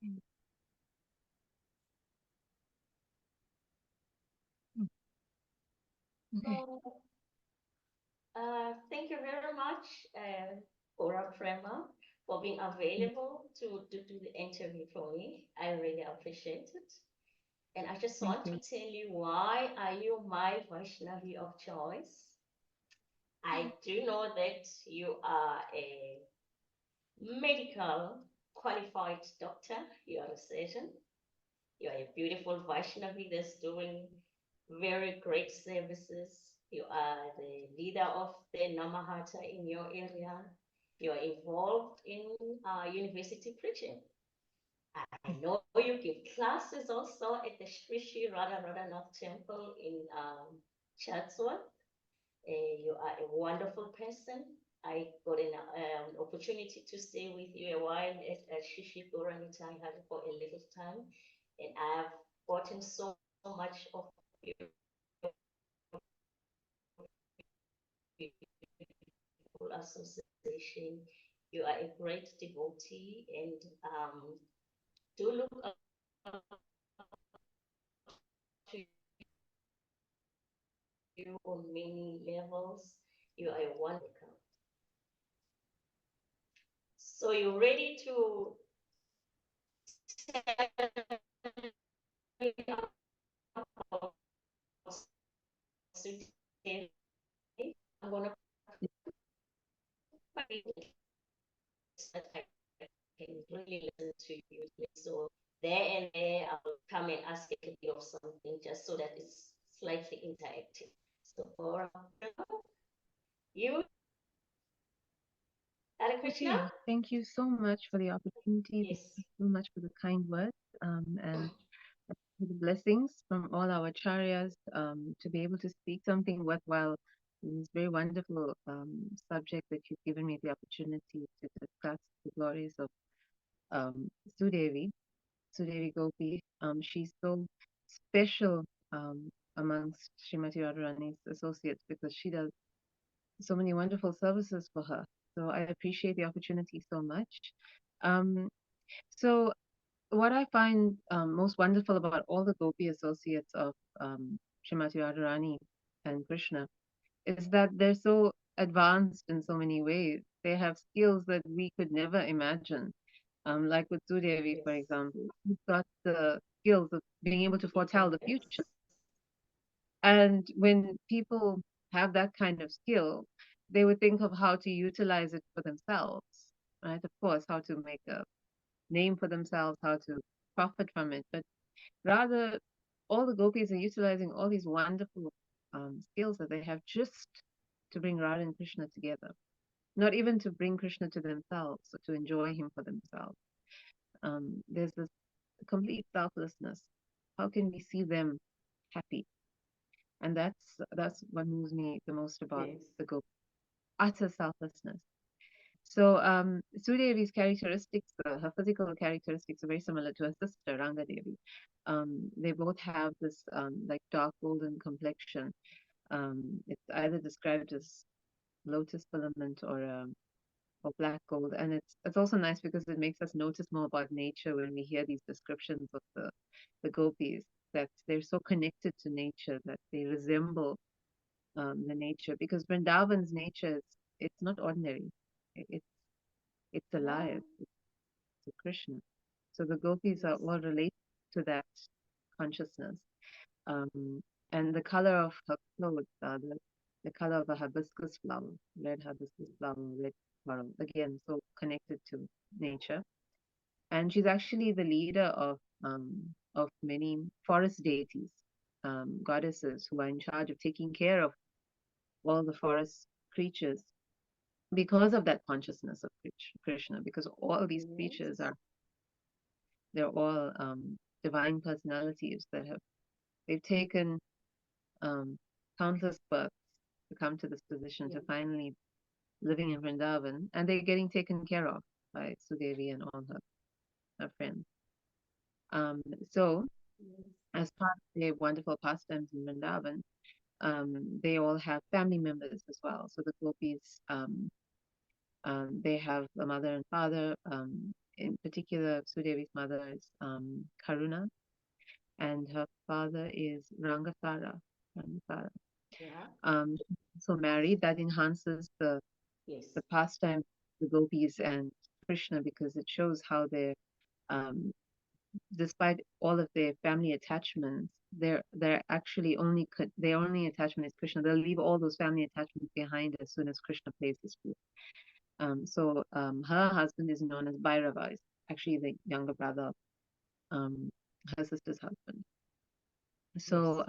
Mm. Okay. So, thank you very much, Gaura Prema, for being Mm. available to do the interview for me. I really appreciate it. And I just Thank want to you. tell you why are you my Vaishnavi of choice? I do know that you are a medical qualified doctor, you are a surgeon, you are a beautiful Vaishnavi that's doing very great services. You are the leader of the Namahata in your area. You are involved in university preaching. I know you give classes also at the Sri Sri Radharani Temple in Chatsworth. You are a wonderful person. I got an opportunity to stay with you a while at Shishi Goranita for a little time, and I've gotten so much of your beautiful association. You are a great devotee, and do look up to you on many levels. You are a wonderful. So you're ready to tell me about Sudevi? I'm gonna find it that I can really listen to you. So there and there, I will come and ask a bit of something just so that it's slightly interactive. So for you, Hare Krishna? Okay. Thank you so much for the opportunity. Thank Yes. you so much for the kind words. And for the blessings from all our acharyas, to be able to speak something worthwhile in this very wonderful subject that you've given me the opportunity to discuss the glories of um, Sudevi, Sudevi Gopi. She's so special amongst Srimati Radharani's associates because she does so many wonderful services for her. So I appreciate the opportunity so much. Um, so what I find most wonderful about all the Gopi associates of Srimati Radharani and Krishna is that they're so advanced in so many ways. They have skills that we could never imagine. Like with Sudevi, for Yes. example, she's got the skills of being able to foretell the Yes. future. And when people have that kind of skill, they would think of how to utilize it for themselves, right? Of course, how to make a name for themselves, how to profit from it. But rather, all the gopis are utilizing all these wonderful skills that they have just to bring Radha and Krishna together, not even to bring Krishna to themselves or to enjoy him for themselves. There's this complete selflessness. How can we see them happy? And that's what moves me the most about Yes. the gopi, utter selflessness. So Sudevi's characteristics, her physical characteristics are very similar to her sister Ranga Devi. They both have this like dark golden complexion. It's either described as lotus filament or black gold, and it's also nice because it makes us notice more about nature when we hear these descriptions of the gopis, that they're so connected to nature that they resemble the nature, because Vrindavan's nature is, it's not ordinary. It's No. alive. It's a Krishna. So the gopis are Yes. all related to that consciousness. Um, and the color of her clothes are the color of a hibiscus flower, red hibiscus flower, red coral. Again, so connected to nature. And she's actually the leader of many forest deities, goddesses who are in charge of taking care of all the forest creatures because of that consciousness of Krishna, because all these creatures Yes. are, they're all divine personalities that have, they've taken um, countless births to come to this position, to Yes. finally living in Vrindavan, and they're getting taken care of by Sudevi and all her friends. So Yes. as part of their wonderful pastimes in Vrindavan, they all have family members as well. So the gopis, they have a mother and father. in particular, Sudevi's mother is Karuna, and her father is Rangasara. Rangasara. Yeah. So married, that enhances Yes. the pastime of the gopis and Krishna because it shows how they're um, despite all of their family attachments, they're actually their only attachment is Krishna. They'll leave all those family attachments behind as soon as Krishna plays his flute. Her husband is known as Bhairava, is actually the younger brother of um, her sister's husband. Yes. So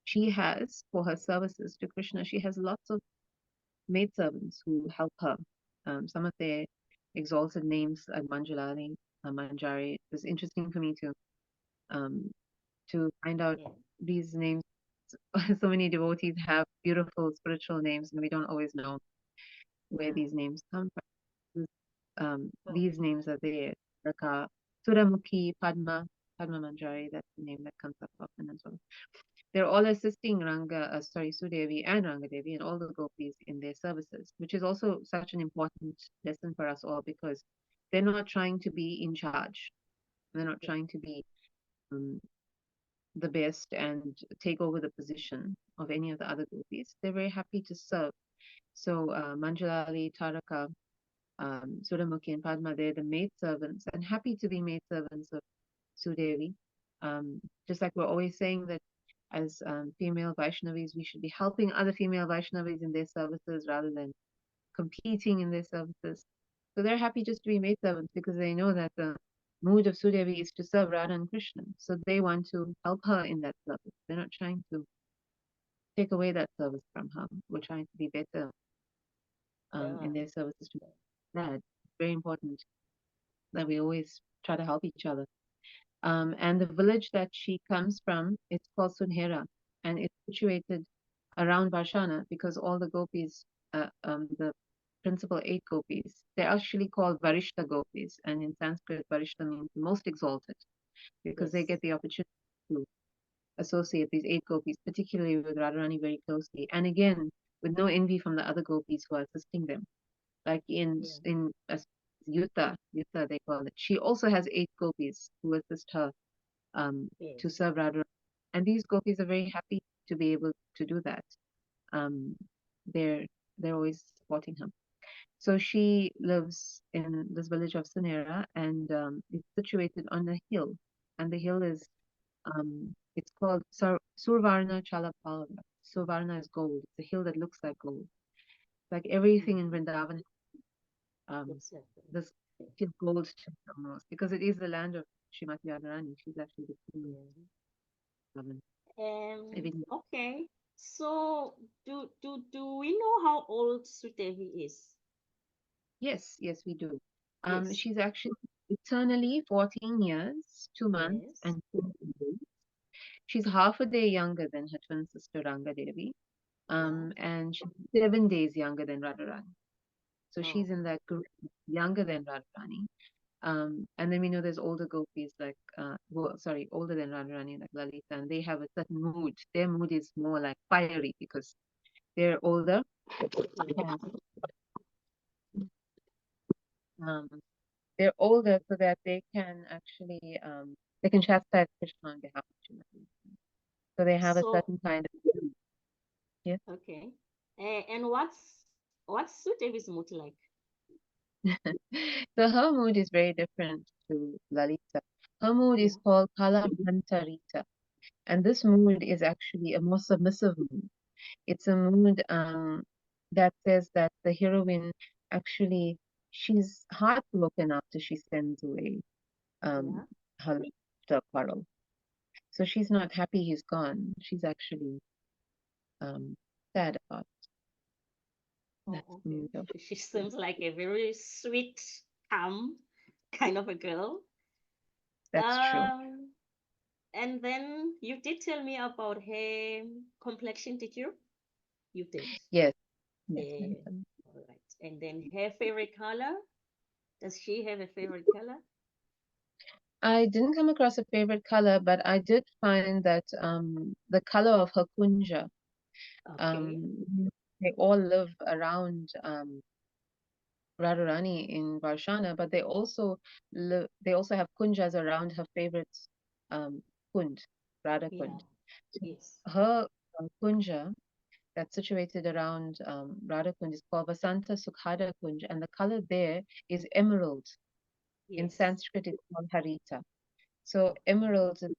she has, for her services to Krishna, she has lots of maidservants who help her. Some of their exalted names like Manjulali, Manjari. It was interesting for me um, to find out Yeah. these names. So many devotees have beautiful spiritual names, and we don't always know where Yeah. these names come from. Oh, These names are there. Raka, Suramukhi, Padma Manjari, that's the name that comes up often as well. They're all assisting Sudevi and Rangadevi and all the gopis in their services, which is also such an important lesson for us all because they're not trying to be in charge. They're not yeah. trying to be um, the best and take over the position of any of the other gopis. They're very happy to serve. So Manjalali, Taraka, Suramukhi, and Padma, they're the maid servants and happy to be maid servants of Sudevi. Just like we're always saying that as female Vaishnavis, we should be helping other female Vaishnavis in their services rather than competing in their services. So they're happy just to be maid servants because they know that the mood of Sudevi is to serve Radha and Krishna. So they want to help her in that service. They're not trying to take away that service from her. We're trying to be better Yeah. in their services to that. It's very important that we always try to help each other. And the village that she comes from, it's called Sunhera, and it's situated around Varshana because all the gopis, the principal eight gopis, they're actually called Varishta gopis, and in Sanskrit, Varishta means the most exalted because they Yes. get the opportunity to associate these eight gopis, particularly with Radharani, very closely, and again with no envy from the other gopis who are assisting them. Like Yeah. in Yuta they call it. She also has eight gopis who assist her to Yes. serve Radha. And these gopis are very happy to be able to do that. Um, they're they're always supporting her. So she lives in this village of Sunera, and it's situated on a hill. And the hill is it's called Survarna Chalapalva. Survarna is gold. It's a hill that looks like gold. Like everything in Mm-hmm. Vrindavan, um, Exactly. this is gold to it almost because it is the land of Srimati Radharani. She's actually the queen of Yeah. Vrindavan. Okay. So do we know how old Sudevi is? Yes, yes, we do. Yes. She's actually eternally 14 years, 2 months, Yes. and 20 days. She's half a day younger than her twin sister Rangadevi, Yeah. and she's 7 days younger than Radharani. So Oh. she's in that group younger than Radharani. And then we know there's older gopis like, older than Radharani like Lalita, and they have a certain mood. Their mood is more like fiery because they're older. Yeah. Um, they're older so that they can actually they can chastise Krishna on behalf of Srimati. So they have a So certain kind of yes. okay. And what's Sudevi's mood like? So her mood is very different to Lalita. Her mood is Yeah. called Kala Mantarita, and this mood is actually a more submissive mood. It's a mood that says that the heroine actually she's heartbroken after she sends away um, Yeah. her love quarrel. So she's not happy he's gone. She's actually um, sad about Oh, that's the okay. mood of She seems like a very sweet, calm kind of a girl. that's true. Um, and then you did tell me about her complexion, did you? You did. Yes, yes. Uh, all right. And then her favorite color? Does she have a favorite color? I didn't come across a favorite color, but I did find that the color of her kunja, Okay. they all live around Radharani in Varshana, but they also have kunjas around her favorite um, kund, Radha Yeah. Kund. So Yes. her kunja that's situated around Radha Kund is called Vasanta Sukhada Kunj, and the color there is emerald. In Yes. Sanskrit, it's called harita. So Okay. emerald is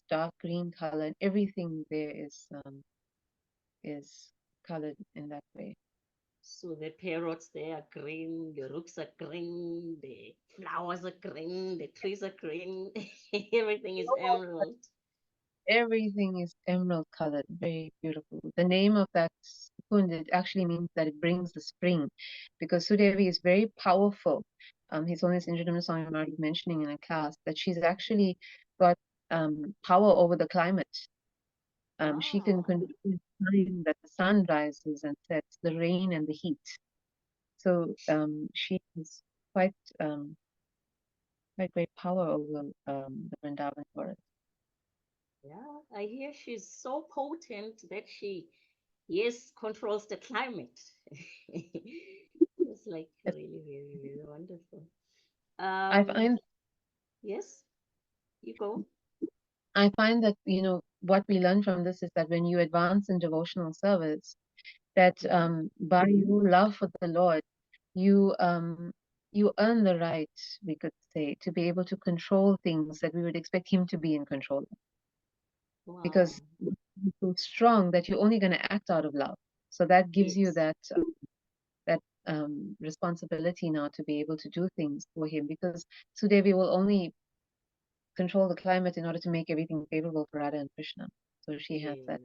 dark green color, and everything there is colored in that way. So the parrots they are green, the rooks are green, the flowers are green, the trees are green, everything is emerald. Everything is emerald colored, very beautiful. The name of that kund it actually means that it brings the spring, because Sudevi is very powerful. His Holiness Indradyumna Swami Maharaj was mentioning in a class that she's actually got power over the climate. She can Wow. control the time that the sun rises and sets, the rain and the heat. So she has quite quite great power over the Vrindavan forest. Yeah, I hear she's so potent that she, yes, controls the climate. It's like really very, very wonderful. I Um, find yes, you go. I find that, what we learn from this is that when you advance in devotional service, that Mm-hmm. by your love for the Lord, you you earn the right, we could say, to be able to control things that we would expect Him to be in control of. Because Wow. you're so strong that you're only going to act out of love. So that gives you Yes, that responsibility now to be able to do things for Him. Because Sudevi will only control the climate in order to make everything favorable for Radha and Krishna. So she has that.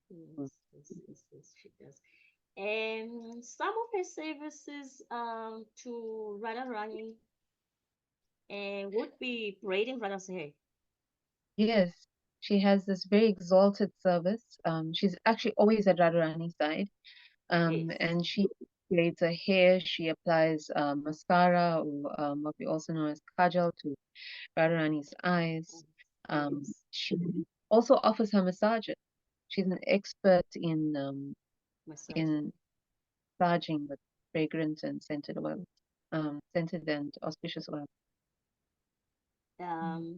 yes, yes, she does. And some of her services to Radharani would be braiding Radha's hair. Yes, she has this very exalted service. She's actually always at Radharani's side. Yes. And she braids her hair. She applies mascara, or what we also know as kajal, to Radharani's eyes. Yes. She also offers her massages. She's an expert Massaging. in massaging with fragrant and scented oils, scented and auspicious oils.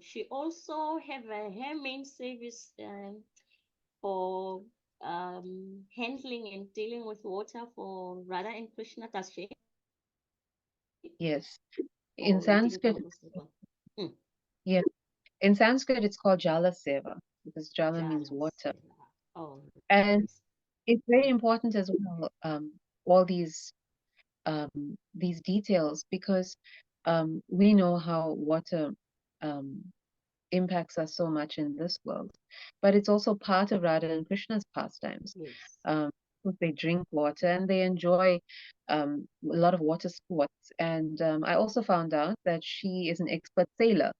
She also have a hair main service for handling and dealing with water for Radha and Krishna. Does she? Yes, Oh, in you didn't come Sanskrit, across that one. Hmm. yeah, in Sanskrit it's called jala seva because jala means Jala water, Seva. Oh, and nice. it's very important as well. All these details because we know how water um, impacts us so much in this world, but it's also part of Radha and Krishna's pastimes. Yes. Um, they drink water and they enjoy a lot of water sports. And I also found out that she is an expert sailor.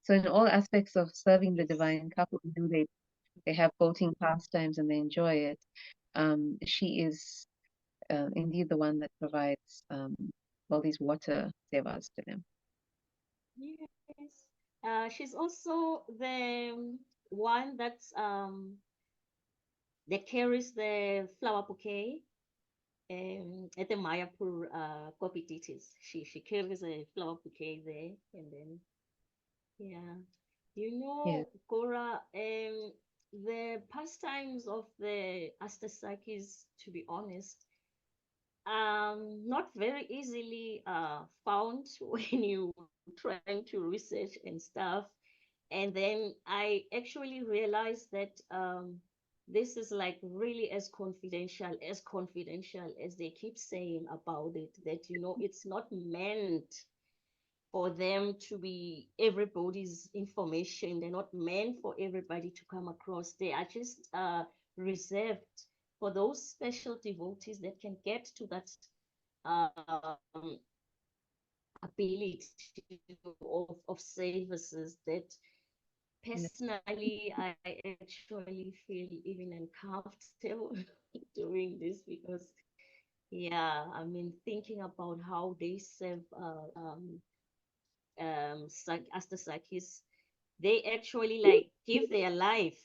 So in all aspects of serving the Yes. divine couple, they have boating pastimes and they enjoy it. She is indeed the one that provides all these water sevas to them. Yes. She's also the one that carries the flower bouquet at the Mayapur Gopi deities. She carries a flower bouquet there, and then yeah, Yes, Gaura, the pastimes of the Asthaksakis, to be honest, not very easily found when you trying to research and stuff. And then I actually realized that this is like really as confidential as they keep saying about it, that, it's not meant for them to be everybody's information. They're not meant for everybody to come across. They are just reserved for those special devotees that can get to that um, ability of services that yes, personally I actually feel even uncomfortable doing this because yeah, I mean thinking about how they serve Asthaksakis, they actually like give their life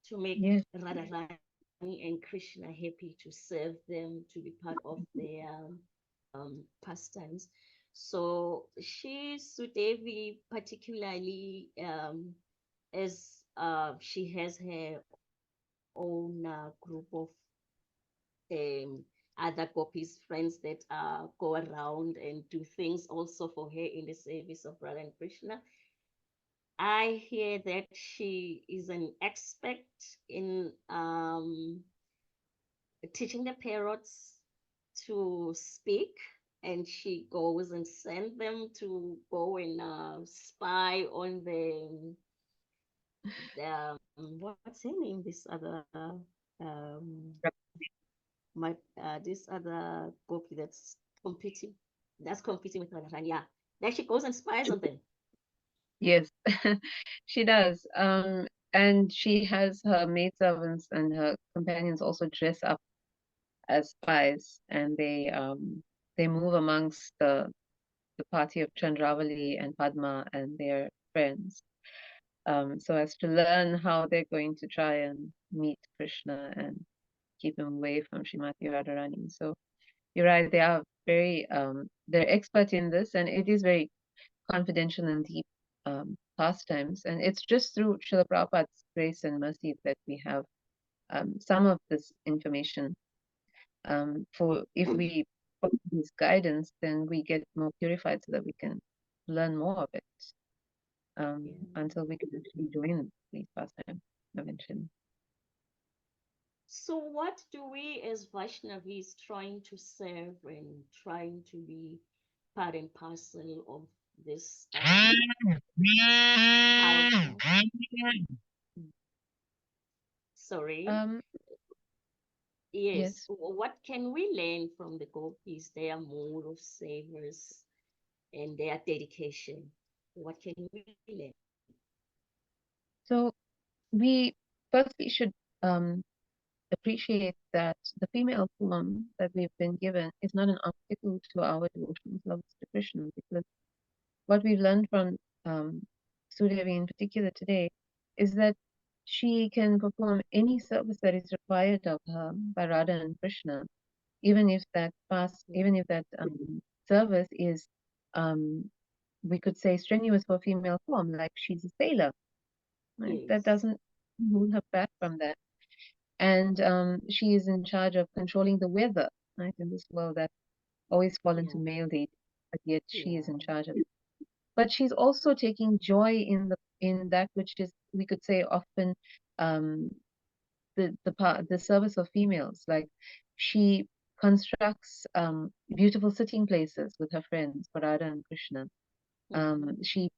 to make yes, Radharani and Krishna happy, to serve them, to be part of their pastimes. So Sudevi particularly, as she has her own group of um, other gopis, friends that go around and do things also for her in the service of Radha and Krishna. I hear that she is an expert in teaching the parrots to speak, and she goes and sends them to go and spy on the what's her name? Um, my this other gopi competing that's competing with Radharani. Yeah, then she goes and spies on them. Yes, she does. And she has her maidservants and her companions also dress up as spies, and they move amongst the party of Chandravali and Padma and their friends, so as to learn how they're going to try and meet Krishna and keep him away from Srimati Radharani. So you're right, they are very they're expert in this, and it is very confidential and deep pastimes. And it's just through Srila Prabhupada's grace and mercy that we have some of this information. For if we follow his guidance, then we get more purified so that we can learn more of it Yeah. until we can actually join these pastimes eventually. So what do we as Vaishnavis trying to serve and trying to be part and parcel of this culture? Sorry. Um, Yes. yes. What can we learn from the gopis, their mode of service and their dedication? What can we learn? So we firstly should um, appreciate that the female form that we've been given is not an obstacle to our devotional love to Krishna, because what we've learned from um, Sudevi in particular today is that she can perform any service that is required of her by Radha and Krishna, even if that service is, um, we could say, strenuous for female form, like she's a sailor, right? That Yes. doesn't hold her back from that. And she is in charge of controlling the weather, right, in this world that always fall into Yeah. male deity, but yet she is Yeah. in charge of it. But she's also taking joy in that which is, we could say, often um, the service of females. Like she constructs beautiful sitting places with her friends, Radha and Krishna. Mm-hmm. She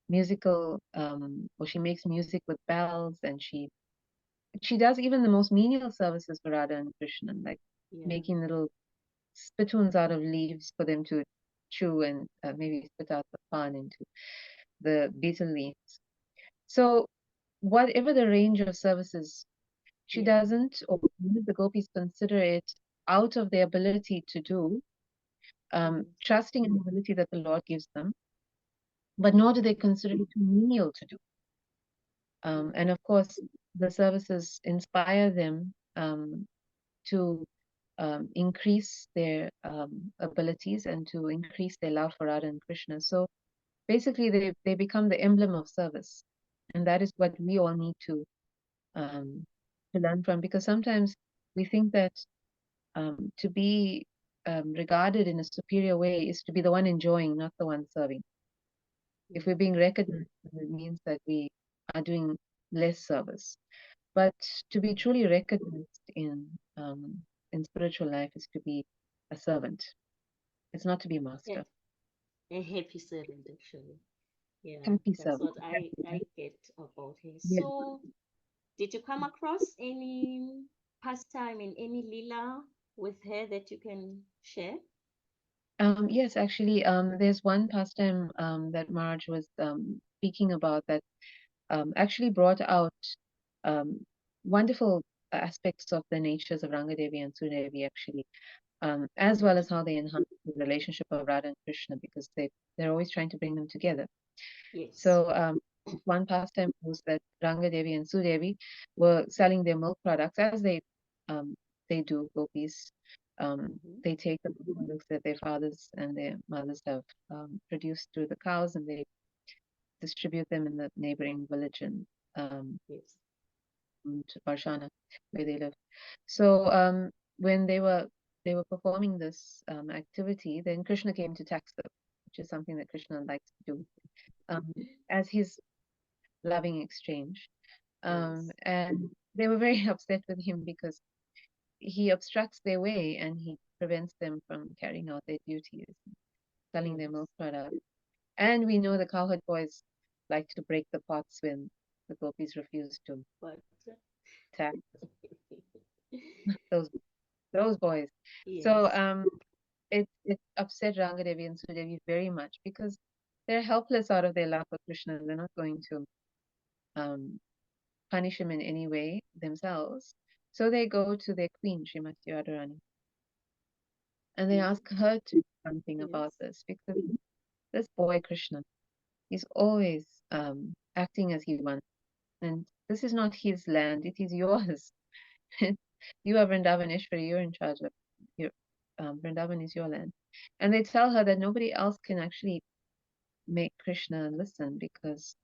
musical or she makes music with bells, and she does even the most menial services for Radha and Krishna, like Yeah. making little spittoons out of leaves for them to chew and maybe spit out the pan into the betel leaves. So whatever the range of services, she Yeah. doesn't, or the gopis consider it out of their ability to do, Mm-hmm. trusting in the ability that the Lord gives them, but nor do Mm-hmm. they consider it too menial to do. Yeah. And of course, the services inspire them to increase their abilities and to increase their love for Radha and Krishna. So basically, they become the emblem of service, and that is what we all need um, to learn from. Because sometimes we think that to be regarded in a superior way is to be the one enjoying, not the one serving. If we're Yeah. being recognized, it means that we are doing less service. But to be truly recognized in spiritual life is to be a servant. It's not to be a A, master. a happy servant, actually. Yeah. Happy That's servant. what I get about her. Yeah. So, did you come across any pastime in any lila with her that you can share? Yes, actually, there's one pastime that Marge was speaking about that actually brought out um, wonderful aspects of the natures of Rangadevi and Sudevi, actually, as well as how they enhance the relationship of Radha and Krishna, because they're always trying to bring them together. Yes. So one pastime was that Rangadevi and Sudevi were selling their milk products as they do, gopis. Mm-hmm. They take the products that their fathers and their mothers have produced through the cows, and they distribute them in the neighboring village Yes. to Parshana, where they live. So when they were performing this activity, then Krishna came to tax them, which is something that Krishna likes to do um, as his loving exchange. Yes. And they were very upset with him because he obstructs their way and he prevents them from carrying out their duties, selling their Yes. milk products. And we know the cowherd boys like to break the pots when the gopis refuse to But tax those those boys. So yes. it upset Rangadevi and Sudevi very much because they're helpless out of their love for Krishna. They're not going to um, punish him in any way themselves. So they go to their queen, Srimati Radharani, and they Mm-hmm. ask her to do something about Yes. this because this boy Krishna, he's always acting as he wants, and this is not his land; it is yours. You are Vrindavaneshwari. You're in charge of your Vrindavan is your land, and they tell her that nobody else can actually make Krishna listen because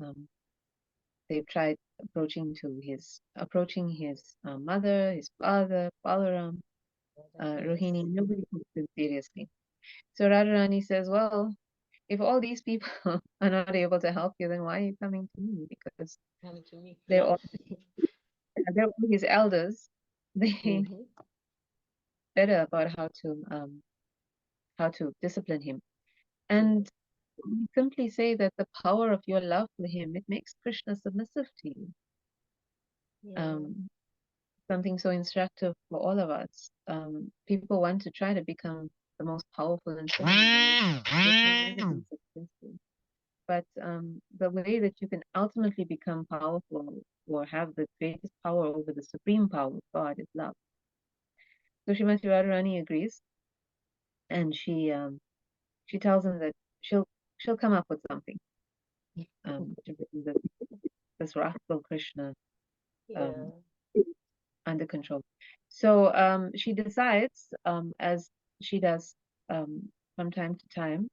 they've tried approaching his mother, his father, Balaram, Yes. Rohini. Nobody takes him seriously. So Radharani says, "Well, if all these people are not able to help you, then why are you coming to me? Because Come to me. they're Yeah. all they're all his elders. They Mm-hmm. better about how to discipline him." Yes. And we simply say that the power of your love for him, it makes Krishna submissive to you. Yeah. Um, Something so instructive for all of us. People want to try to become the most powerful and civilized. They can never be successful. But the way that you can ultimately become powerful or have the greatest power over the supreme power of God is love. So Srimati Radharani agrees, and she tells him that she'll she'll come up with something to bring this wrathful Krishna um, Yeah. under control. So she decides, as she does from time to time,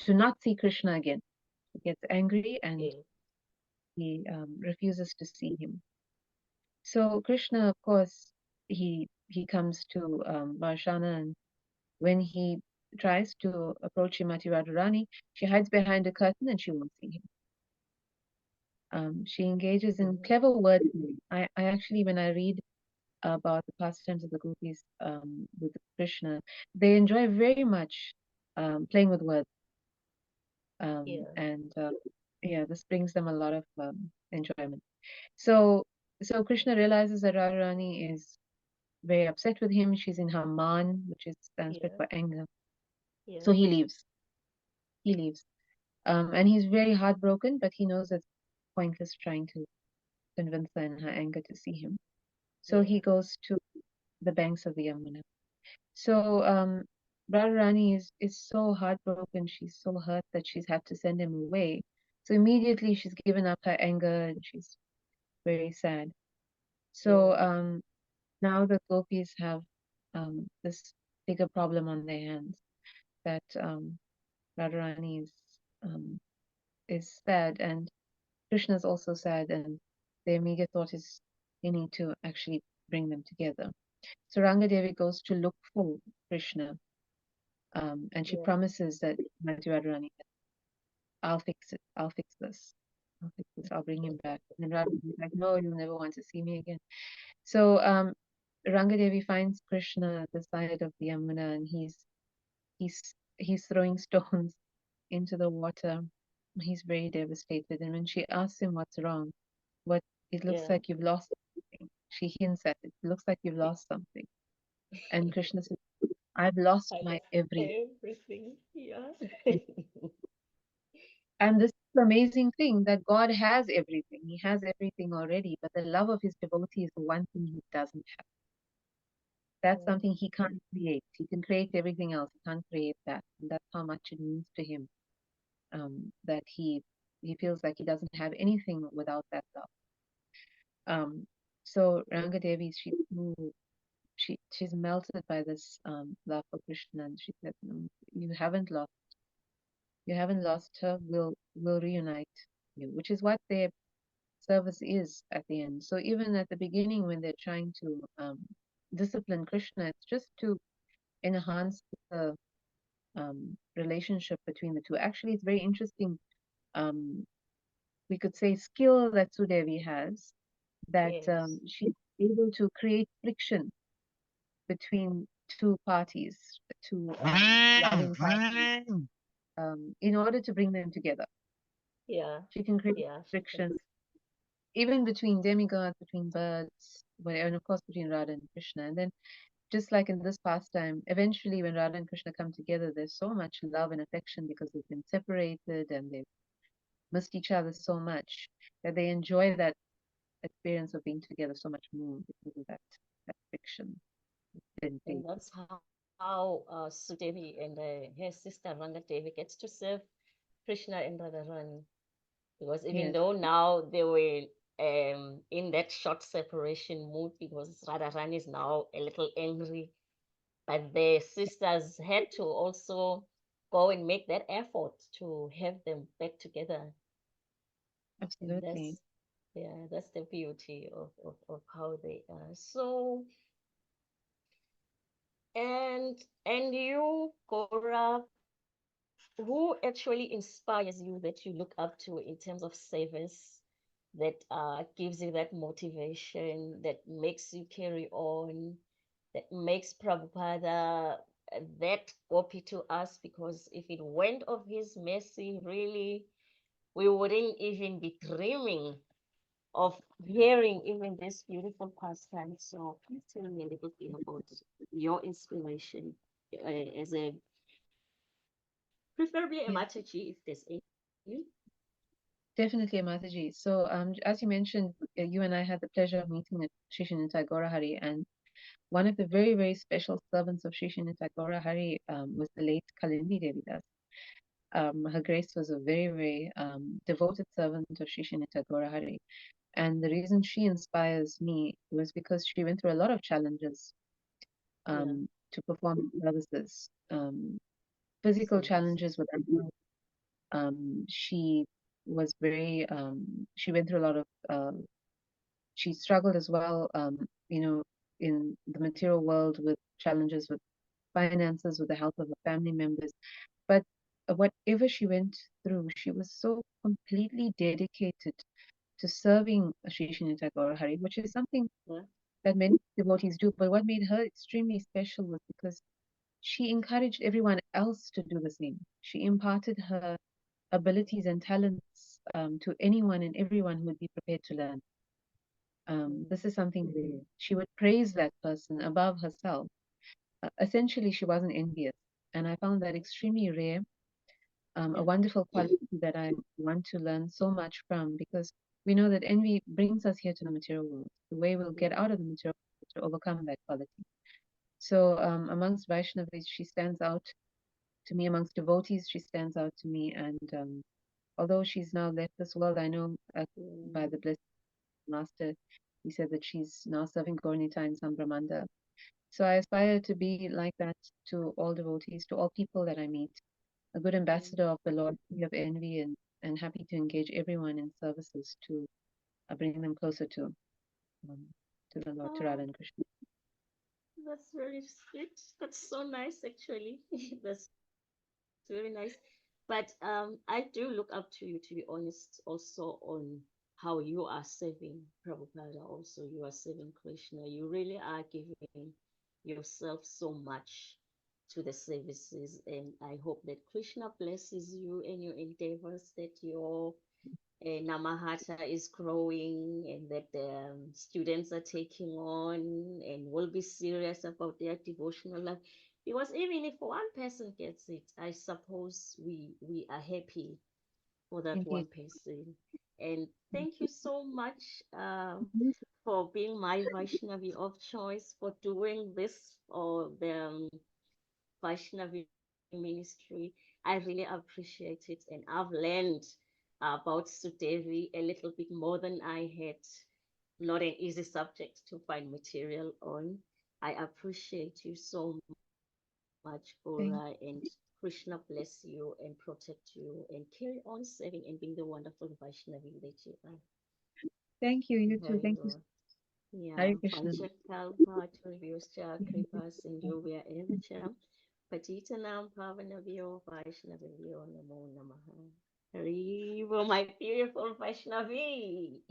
to not see Krishna again. He gets angry and Yeah. he refuses to see him. So Krishna, of course, he comes to Varshana, and when he tries to approach Srimati Radharani, she hides behind a curtain and she won't see him. She engages in Mm-hmm. clever wordplay. I actually, when I read about the pastimes of the gopis with Krishna, they enjoy very much playing with words, Yeah. and yeah, this brings them a lot of enjoyment. So, so Krishna realizes that Radharani is very upset with him. She's in her man, which is Sanskrit Yeah. for anger. So Yeah. he leaves. He leaves, and he's very heartbroken, but he knows it's pointless trying to convince her in her anger to see him. So he Yeah. goes to the banks of the Yamuna. So Radharani is so heartbroken, she's so hurt that she's had to send him away. So immediately she's given up her anger and she's very sad. So Yeah. now the gopis have this bigger problem on their hands that Radharani is sad and Krishna's also sad, and their immediate thought is they need to actually bring them together. So Rangadevi goes to look for Krishna, and she Yeah. promises that Mati Radharani, I'll fix it. I'll fix this. I'll fix this. I'll bring him back. And Radharani is like, no, you'll never want to see me again. So Rangadevi finds Krishna at the side of the Yamuna, and he's throwing stones into the water. He's very devastated. And when she asks him what's wrong, what it looks Yeah. like you've lost something. She hints at it. It looks like you've lost something. And Krishna says, I've lost I my lost everything. everything. Yeah. And this is the amazing thing that God has everything. He has everything already, but the love of his devotee is the one thing he doesn't have. That's Yeah. something he can't create. He can create everything else. He can't create that. And that's how much it means to him. That he feels like he doesn't have anything without that love. Um, so Rangadevi, she's melted by this love for Krishna, and she said, "No, you haven't lost, you haven't lost her. We'll reunite you," which is what their service is at the end. So even at the beginning, when they're trying to discipline Krishna, it's just to enhance the relationship between the two. Actually, it's very interesting. Um, we could say skill that Sudevi has, that Yes. she's able to create friction between two parties, two loving parties, in order to bring them together. Yeah. She can create Yeah. She can. friction even between demigods, between birds, and of course between Radha and Krishna. And then, just like in this pastime, eventually when Radha and Krishna come together, there's so much love and affection because they've been separated and they've missed each other so much that they enjoy that experience of being together so much more because of that friction. Then And that's how Sudevi and her sister Devi gets to serve Krishna and Radharani. Because even yes, though now they were in that short separation mood because Radharani is now a little angry, but the sisters had to also go and make that effort to have them back together. And absolutely. that's yeah, that's the beauty of how they are. So and you, Gaura, who actually inspires you that you look up to in terms of service that gives you that motivation, that makes you carry on, that makes Prabhupada that copy to us? Because if it went of his mercy, really, we wouldn't even be dreaming of hearing even this beautiful pastime. So please tell me a little bit about your inspiration as a preferably a Yeah, Mataji if there's any. definitely a Mataji. So, as you mentioned, you and I had the pleasure of meeting at Shishinita Gaura Hari, and one of the very, very special servants of Shishinita Gaura Hari was the late Kalindi Devi Das. Her Grace was a very, very devoted servant of Shishinita Gaura Hari. And the reason she inspires me was because she went through a lot of challenges Yeah, to perform services. Physical service. challenges with her. She was very, she went through a lot of, she struggled as well, in the material world with challenges with finances, with the health of her family members. But whatever she went through, she was so completely dedicated to serving Sri Srinivasa Gaura Hari, which is something Yeah. that many devotees do. But what made her extremely special was because she encouraged everyone else to do the same. She imparted her abilities and talents to anyone and everyone who would be prepared to learn. This is something rare. She would praise that person above herself. Essentially, she wasn't envious. And I found that extremely rare, a Yeah. wonderful quality that I want to learn so much from because we know that envy brings us here to the material world. The way we'll get Yeah. out of the material world is to overcome that quality. So, amongst Vaishnavis, she stands out to me. Amongst devotees, she stands out to me. And although she's now left this world, I know by the Mm. blessed master, he said that she's now serving Gaurnita in San Brahmanda. So I aspire to be like that to all devotees, to all people that I meet, a good ambassador of the Lord, free of envy, and happy to engage everyone in services to bring them closer um, to the Lord, to Radha Oh, and Krishna. that's very sweet. That's so nice, actually. That's very nice. But I do look up to you, to be honest, also on how you are serving Prabhupada. Also, you are serving Krishna. You really are giving yourself so much to the services, and I hope that Krishna blesses you in your endeavors, that your Namahata is growing and that the students are taking on and will be serious about their devotional life. Because even if one person gets it, I suppose we are happy for that Indeed. one person. And thank you so much for being my Vaishnavi of choice, for doing this for the Vaishnavi ministry. I really appreciate it, and I've learned about Sudevi a little bit more than I had. Not an easy subject to find material on. I appreciate you so much, Thank, Gaura, and Krishna bless you and protect you and carry on serving and being the wonderful Vaishnavi that you are. thank you. You too. Very Thank you. well. Yeah, Hare Krishna. Panchakalpatarvyoscha kripa sindhuvya evacha patitanam pavanavyo Vaishnavyo namo namaha. Haribo, my beautiful Vaishnavi.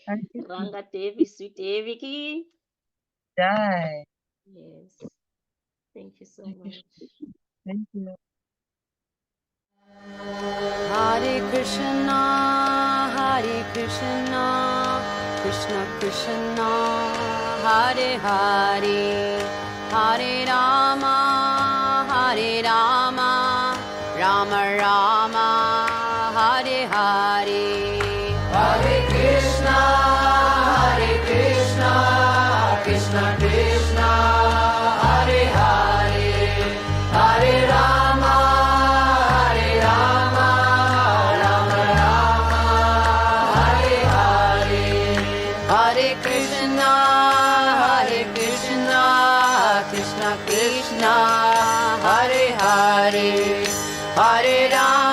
Hare Krishna. Ranga Devi, Suedevi ki. Jai. Yes, thank you so Hare much. Krishna. Thank you. Hare Krishna, Hare Krishna, Krishna Krishna, Hare Hare, Hare Rama, Hare Rama, Rama Rama, Hare Hare. Hare Krishna, Hare Krishna, Krishna Krishna, Hare Hare, Hare Rama, Hare Rama, Rama Rama, Hare Hare. Hare Krishna, Hare Krishna, Krishna Krishna, Hare Hare, Hare Rama.